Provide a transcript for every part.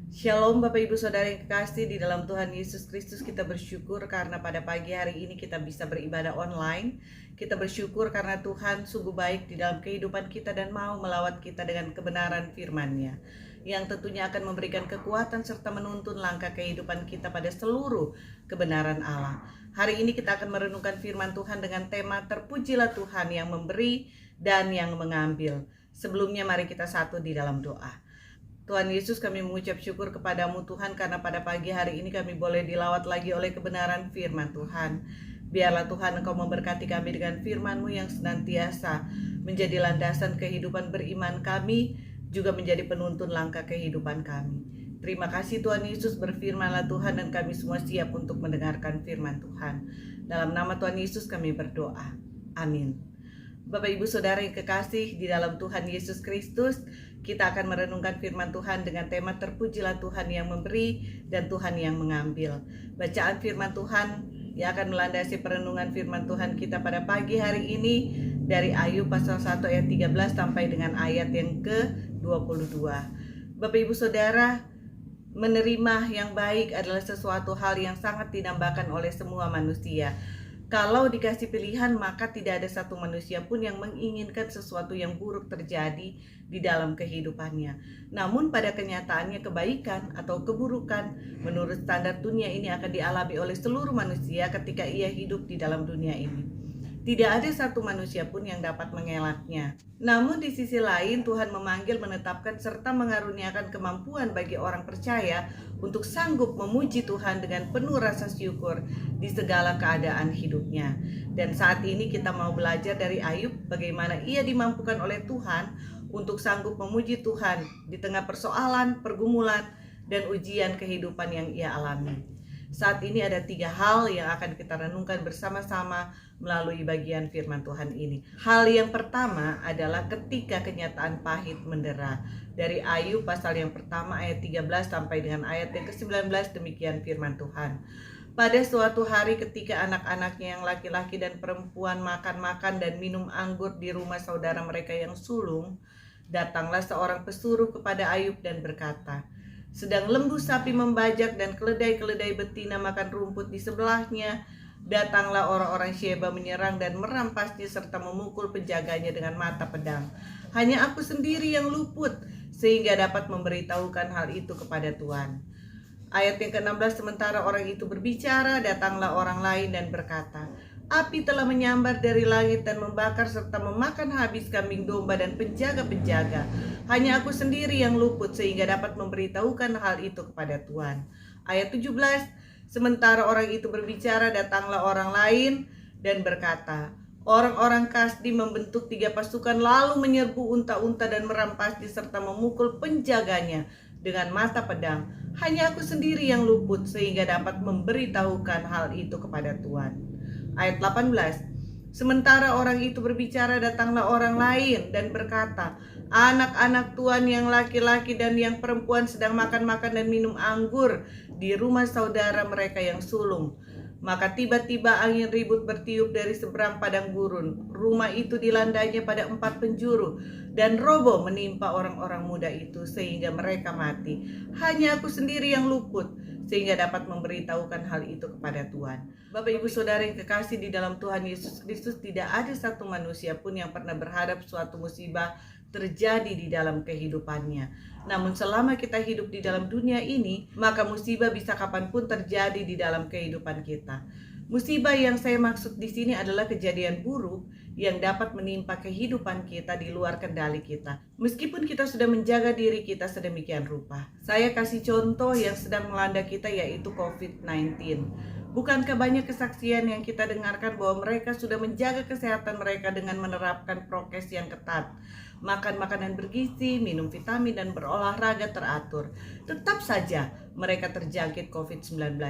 Shalom Bapak Ibu Saudara yang kekasih di dalam Tuhan Yesus Kristus. Kita bersyukur karena pada pagi hari ini kita bisa beribadah online. Kita bersyukur karena Tuhan sungguh baik di dalam kehidupan kita dan mau melawat kita dengan kebenaran firman-Nya, yang tentunya akan memberikan kekuatan serta menuntun langkah kehidupan kita pada seluruh kebenaran Allah. Hari ini kita akan merenungkan firman Tuhan dengan tema Terpujilah Tuhan yang memberi dan yang mengambil. Sebelumnya mari kita satu di dalam doa. Tuhan Yesus, kami mengucap syukur kepadamu Tuhan, karena pada pagi hari ini kami boleh dilawat lagi oleh kebenaran firman Tuhan. Biarlah Tuhan Engkau memberkati kami dengan firman-Mu yang senantiasa menjadi landasan kehidupan beriman kami, juga menjadi penuntun langkah kehidupan kami. Terima kasih Tuhan Yesus, berfirmanlah Tuhan dan kami semua siap untuk mendengarkan firman Tuhan. Dalam nama Tuhan Yesus kami berdoa. Amin. Bapak Ibu Saudara yang kekasih di dalam Tuhan Yesus Kristus, kita akan merenungkan firman Tuhan dengan tema Terpujilah Tuhan yang memberi dan Tuhan yang mengambil. Bacaan firman Tuhan yang akan melandasi perenungan firman Tuhan kita pada pagi hari ini dari Ayub pasal 1 ayat 13 sampai dengan ayat yang ke-22. Bapak Ibu Saudara, menerima yang baik adalah sesuatu hal yang sangat dinambakan oleh semua manusia. Kalau dikasih pilihan, maka tidak ada satu manusia pun yang menginginkan sesuatu yang buruk terjadi di dalam kehidupannya. Namun pada kenyataannya kebaikan atau keburukan menurut standar dunia ini akan dialami oleh seluruh manusia ketika ia hidup di dalam dunia ini. Tidak ada satu manusia pun yang dapat mengelaknya. Namun di sisi lain, Tuhan memanggil, menetapkan, serta mengaruniakan kemampuan bagi orang percaya untuk sanggup memuji Tuhan dengan penuh rasa syukur di segala keadaan hidupnya. Dan saat ini kita mau belajar dari Ayub bagaimana ia dimampukan oleh Tuhan untuk sanggup memuji Tuhan di tengah persoalan, pergumulan, dan ujian kehidupan yang ia alami. Saat ini ada 3 hal yang akan kita renungkan bersama-sama melalui bagian firman Tuhan ini. Hal yang pertama adalah ketika kenyataan pahit mendera. Dari Ayub pasal yang pertama ayat 13 sampai dengan ayat yang ke-19, demikian firman Tuhan. Pada suatu hari ketika anak-anaknya yang laki-laki dan perempuan makan-makan dan minum anggur di rumah saudara mereka yang sulung, datanglah seorang pesuruh kepada Ayub dan berkata, sedang lembu sapi membajak dan keledai-keledai betina makan rumput di sebelahnya, datanglah orang-orang Sheba menyerang dan merampasnya serta memukul penjaganya dengan mata pedang. Hanya aku sendiri yang luput, sehingga dapat memberitahukan hal itu kepada Tuhan. Ayat yang ke-16, sementara orang itu berbicara, datanglah orang lain dan berkata, api telah menyambar dari langit dan membakar serta memakan habis kambing domba dan penjaga-penjaga. Hanya aku sendiri yang luput sehingga dapat memberitahukan hal itu kepada Tuhan. Ayat 17, sementara orang itu berbicara, datanglah orang lain dan berkata, orang-orang Kasdi membentuk 3 pasukan lalu menyerbu unta-unta dan merampasnya serta memukul penjaganya dengan mata pedang. Hanya aku sendiri yang luput sehingga dapat memberitahukan hal itu kepada Tuhan. Ayat 18, sementara orang itu berbicara, datanglah orang lain dan berkata, anak-anak Tuhan yang laki-laki dan yang perempuan sedang makan-makan dan minum anggur di rumah saudara mereka yang sulung. Maka tiba-tiba angin ribut bertiup dari seberang padang gurun. Rumah itu dilandainya pada 4 penjuru dan roboh menimpa orang-orang muda itu sehingga mereka mati. Hanya aku sendiri yang luput sehingga dapat memberitahukan hal itu kepada Tuhan. Bapak Ibu Saudara yang kekasih di dalam Tuhan Yesus Kristus, tidak ada satu manusia pun yang pernah berharap suatu musibah terjadi di dalam kehidupannya. Namun selama kita hidup di dalam dunia ini, maka musibah bisa kapanpun terjadi di dalam kehidupan kita. Musibah yang saya maksud di sini adalah kejadian buruk yang dapat menimpa kehidupan kita di luar kendali kita. Meskipun kita sudah menjaga diri kita sedemikian rupa. Saya kasih contoh yang sedang melanda kita, yaitu COVID-19. Bukankah banyak kesaksian yang kita dengarkan bahwa mereka sudah menjaga kesehatan mereka dengan menerapkan prokes yang ketat, makan makanan bergizi, minum vitamin, dan berolahraga teratur. Tetap saja mereka terjangkit COVID-19.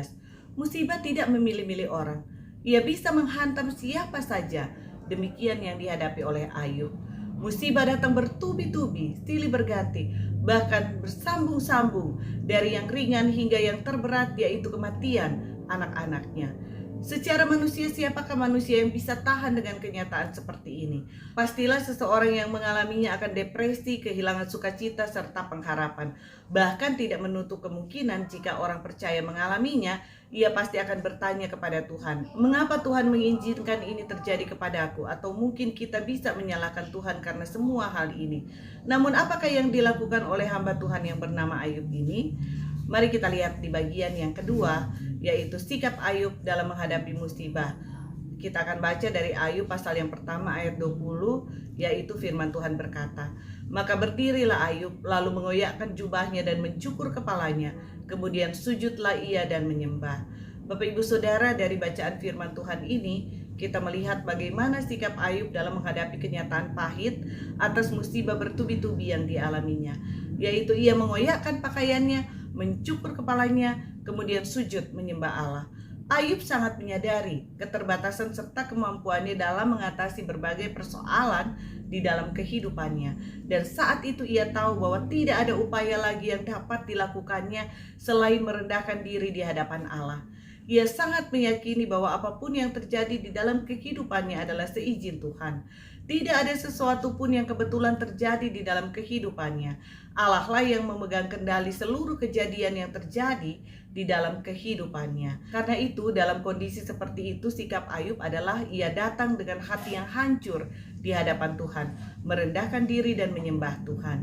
Musibah tidak memilih-milih orang. Ia bisa menghantam siapa saja. Demikian yang dihadapi oleh Ayub. Musibah datang bertubi-tubi, silih berganti, bahkan bersambung-sambung, dari yang ringan hingga yang terberat, yaitu kematian anak-anaknya. Secara manusia, siapakah manusia yang bisa tahan dengan kenyataan seperti ini? Pastilah seseorang yang mengalaminya akan depresi, kehilangan sukacita, serta pengharapan. Bahkan tidak menutup kemungkinan jika orang percaya mengalaminya, ia pasti akan bertanya kepada Tuhan, mengapa Tuhan mengizinkan ini terjadi kepadaku? Atau mungkin kita bisa menyalahkan Tuhan karena semua hal ini. Namun apakah yang dilakukan oleh hamba Tuhan yang bernama Ayub ini? Mari kita lihat di bagian yang kedua, yaitu sikap Ayub dalam menghadapi musibah. Kita akan baca dari Ayub pasal yang pertama ayat 20, yaitu firman Tuhan berkata, "Maka berdirilah Ayub, lalu mengoyakkan jubahnya dan mencukur kepalanya, kemudian sujudlah ia dan menyembah." Bapak Ibu Saudara, dari bacaan firman Tuhan ini, kita melihat bagaimana sikap Ayub dalam menghadapi kenyataan pahit atas musibah bertubi-tubi yang dialaminya, yaitu ia mengoyakkan pakaiannya, mencukur kepalanya, kemudian sujud menyembah Allah. Ayub sangat menyadari keterbatasan serta kemampuannya dalam mengatasi berbagai persoalan di dalam kehidupannya. Dan saat itu ia tahu bahwa tidak ada upaya lagi yang dapat dilakukannya selain merendahkan diri di hadapan Allah. Ia sangat meyakini bahwa apapun yang terjadi di dalam kehidupannya adalah seizin Tuhan. Tidak ada sesuatu pun yang kebetulan terjadi di dalam kehidupannya. Allah lah yang memegang kendali seluruh kejadian yang terjadi di dalam kehidupannya. Karena itu, dalam kondisi seperti itu, sikap Ayub adalah ia datang dengan hati yang hancur di hadapan Tuhan, merendahkan diri dan menyembah Tuhan.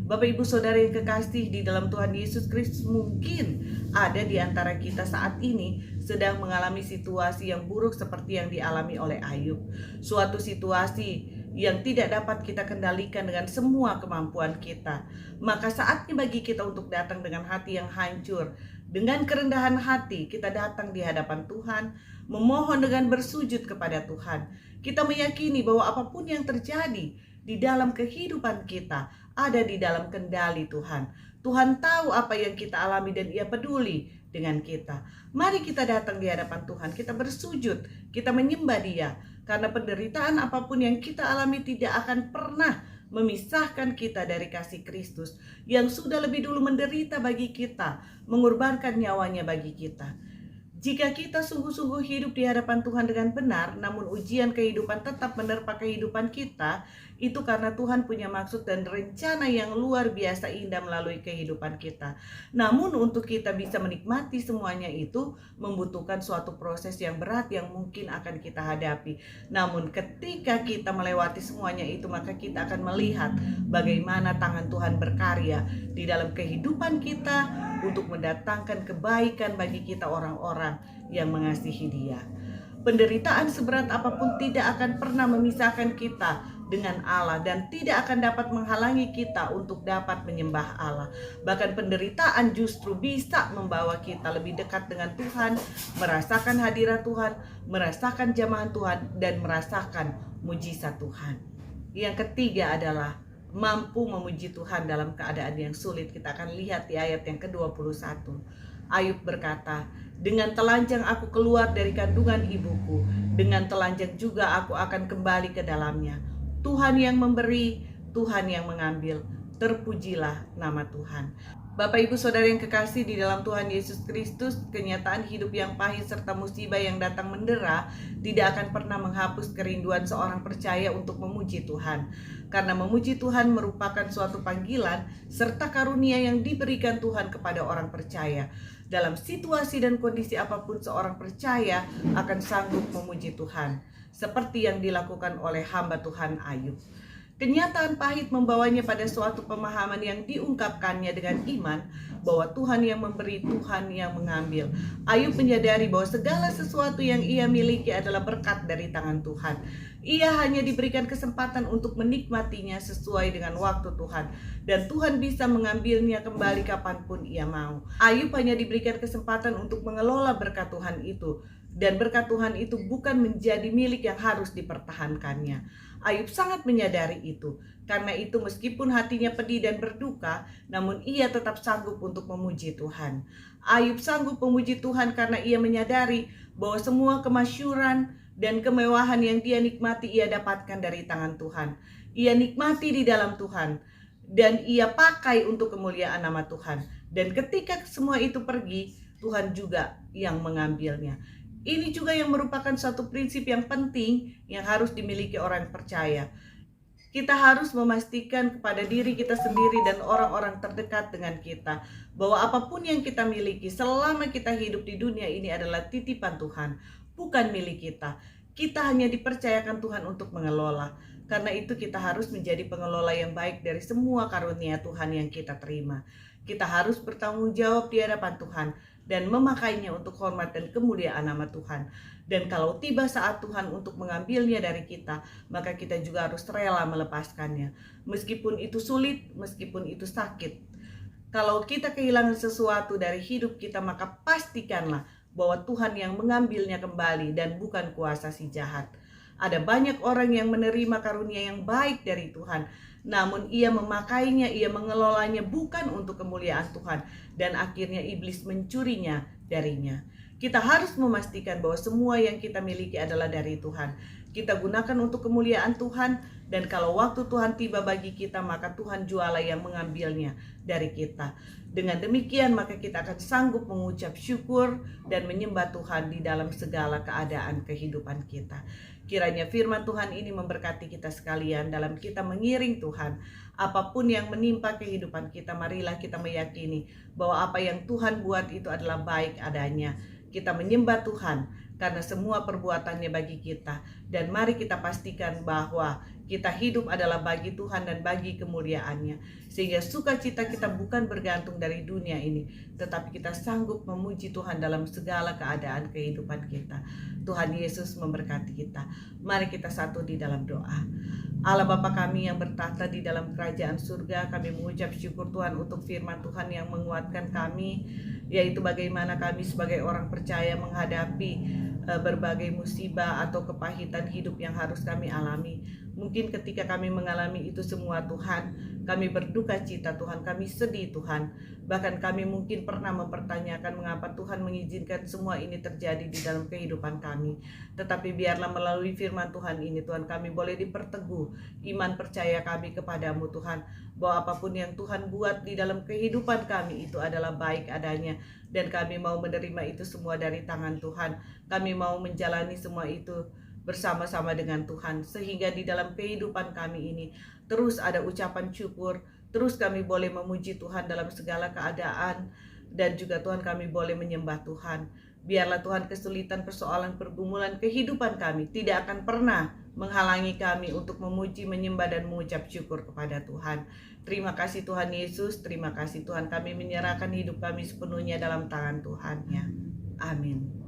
Bapak Ibu Saudara yang kekasih di dalam Tuhan Yesus Kristus, mungkin ada di antara kita saat ini sedang mengalami situasi yang buruk seperti yang dialami oleh Ayub. Suatu situasi yang tidak dapat kita kendalikan dengan semua kemampuan kita. Maka saatnya bagi kita untuk datang dengan hati yang hancur. Dengan kerendahan hati kita datang di hadapan Tuhan, memohon dengan bersujud kepada Tuhan. Kita meyakini bahwa apapun yang terjadi di dalam kehidupan kita ada di dalam kendali Tuhan. Tuhan tahu apa yang kita alami dan Ia peduli dengan kita. Mari kita datang di hadapan Tuhan, kita bersujud, kita menyembah Dia. Karena penderitaan apapun yang kita alami tidak akan pernah memisahkan kita dari kasih Kristus yang sudah lebih dulu menderita bagi kita, mengorbankan nyawanya bagi kita. Jika kita sungguh-sungguh hidup di hadapan Tuhan dengan benar, namun ujian kehidupan tetap menerpa kehidupan kita, itu karena Tuhan punya maksud dan rencana yang luar biasa indah melalui kehidupan kita. Namun untuk kita bisa menikmati semuanya itu membutuhkan suatu proses yang berat yang mungkin akan kita hadapi. Namun ketika kita melewati semuanya itu, maka kita akan melihat bagaimana tangan Tuhan berkarya di dalam kehidupan kita untuk mendatangkan kebaikan bagi kita orang-orang yang mengasihi Dia. Penderitaan seberat apapun tidak akan pernah memisahkan kita dengan Allah dan tidak akan dapat menghalangi kita untuk dapat menyembah Allah. Bahkan penderitaan justru bisa membawa kita lebih dekat dengan Tuhan, merasakan hadirat Tuhan, merasakan jamahan Tuhan, dan merasakan mujizat Tuhan. Yang ketiga adalah mampu memuji Tuhan dalam keadaan yang sulit. Kita akan lihat di ayat yang ke-21. Ayub berkata, "Dengan telanjang aku keluar dari kandungan ibuku, dengan telanjang juga aku akan kembali ke dalamnya. Tuhan yang memberi, Tuhan yang mengambil, terpujilah nama Tuhan." Bapak Ibu Saudara yang kekasih di dalam Tuhan Yesus Kristus, kenyataan hidup yang pahit serta musibah yang datang mendera tidak akan pernah menghapus kerinduan seorang percaya untuk memuji Tuhan. Karena memuji Tuhan merupakan suatu panggilan serta karunia yang diberikan Tuhan kepada orang percaya. Dalam situasi dan kondisi apapun, seorang percaya akan sanggup memuji Tuhan, seperti yang dilakukan oleh hamba Tuhan Ayub. Kenyataan pahit membawanya pada suatu pemahaman yang diungkapkannya dengan iman bahwa Tuhan yang memberi, Tuhan yang mengambil. Ayub menyadari bahwa segala sesuatu yang ia miliki adalah berkat dari tangan Tuhan. Ia hanya diberikan kesempatan untuk menikmatinya sesuai dengan waktu Tuhan, dan Tuhan bisa mengambilnya kembali kapanpun ia mau. Ayub hanya diberikan kesempatan untuk mengelola berkat Tuhan itu, dan berkat Tuhan itu bukan menjadi milik yang harus dipertahankannya. Ayub sangat menyadari itu. Karena itu meskipun hatinya pedih dan berduka, namun ia tetap sanggup untuk memuji Tuhan. Ayub sanggup memuji Tuhan karena ia menyadari bahwa semua kemasyhuran dan kemewahan yang dia nikmati ia dapatkan dari tangan Tuhan. Ia nikmati di dalam Tuhan dan ia pakai untuk kemuliaan nama Tuhan. Dan ketika semua itu pergi, Tuhan juga yang mengambilnya. Ini juga yang merupakan satu prinsip yang penting yang harus dimiliki orang percaya. Kita harus memastikan kepada diri kita sendiri dan orang-orang terdekat dengan kita bahwa apapun yang kita miliki selama kita hidup di dunia ini adalah titipan Tuhan, bukan milik kita. Kita hanya dipercayakan Tuhan untuk mengelola. Karena itu kita harus menjadi pengelola yang baik dari semua karunia Tuhan yang kita terima. Kita harus bertanggung jawab di hadapan Tuhan dan memakainya untuk hormat dan kemuliaan nama Tuhan. Dan kalau tiba saat Tuhan untuk mengambilnya dari kita, maka kita juga harus rela melepaskannya. Meskipun itu sulit, meskipun itu sakit. Kalau kita kehilangan sesuatu dari hidup kita, maka pastikanlah bahwa Tuhan yang mengambilnya kembali dan bukan kuasa si jahat. Ada banyak orang yang menerima karunia yang baik dari Tuhan, namun ia memakainya, ia mengelolanya bukan untuk kemuliaan Tuhan, dan akhirnya iblis mencurinya darinya. Kita harus memastikan bahwa semua yang kita miliki adalah dari Tuhan. Kita gunakan untuk kemuliaan Tuhan, dan kalau waktu Tuhan tiba bagi kita, maka Tuhan jualah yang mengambilnya dari kita. Dengan demikian, maka kita akan sanggup mengucap syukur dan menyembah Tuhan di dalam segala keadaan kehidupan kita. Kiranya firman Tuhan ini memberkati kita sekalian dalam kita mengiring Tuhan. Apapun yang menimpa kehidupan kita, marilah kita meyakini bahwa apa yang Tuhan buat itu adalah baik adanya. Kita menyembah Tuhan karena semua perbuatannya bagi kita. Dan mari kita pastikan bahwa kita hidup adalah bagi Tuhan dan bagi kemuliaannya. Sehingga sukacita kita bukan bergantung dari dunia ini, tetapi kita sanggup memuji Tuhan dalam segala keadaan kehidupan kita. Tuhan Yesus memberkati kita. Mari kita satu di dalam doa. Allah Bapa kami yang bertahta di dalam kerajaan surga, kami mengucap syukur Tuhan untuk firman Tuhan yang menguatkan kami, yaitu bagaimana kami sebagai orang percaya menghadapi berbagai musibah atau kepahitan hidup yang harus kami alami. Mungkin ketika kami mengalami itu semua Tuhan, kami berduka cita Tuhan, kami sedih Tuhan. Bahkan kami mungkin pernah mempertanyakan mengapa Tuhan mengizinkan semua ini terjadi di dalam kehidupan kami. Tetapi biarlah melalui firman Tuhan ini Tuhan, kami boleh diperteguh iman percaya kami kepadamu Tuhan, bahwa apapun yang Tuhan buat di dalam kehidupan kami itu adalah baik adanya. Dan kami mau menerima itu semua dari tangan Tuhan. Kami mau menjalani semua itu bersama-sama dengan Tuhan, sehingga di dalam kehidupan kami ini terus ada ucapan syukur, terus kami boleh memuji Tuhan dalam segala keadaan, dan juga Tuhan kami boleh menyembah Tuhan. Biarlah Tuhan kesulitan, persoalan, pergumulan kehidupan kami tidak akan pernah menghalangi kami untuk memuji, menyembah, dan mengucap syukur kepada Tuhan. Terima kasih Tuhan Yesus, terima kasih Tuhan, kami menyerahkan hidup kami sepenuhnya dalam tangan Tuhan ya. Amin.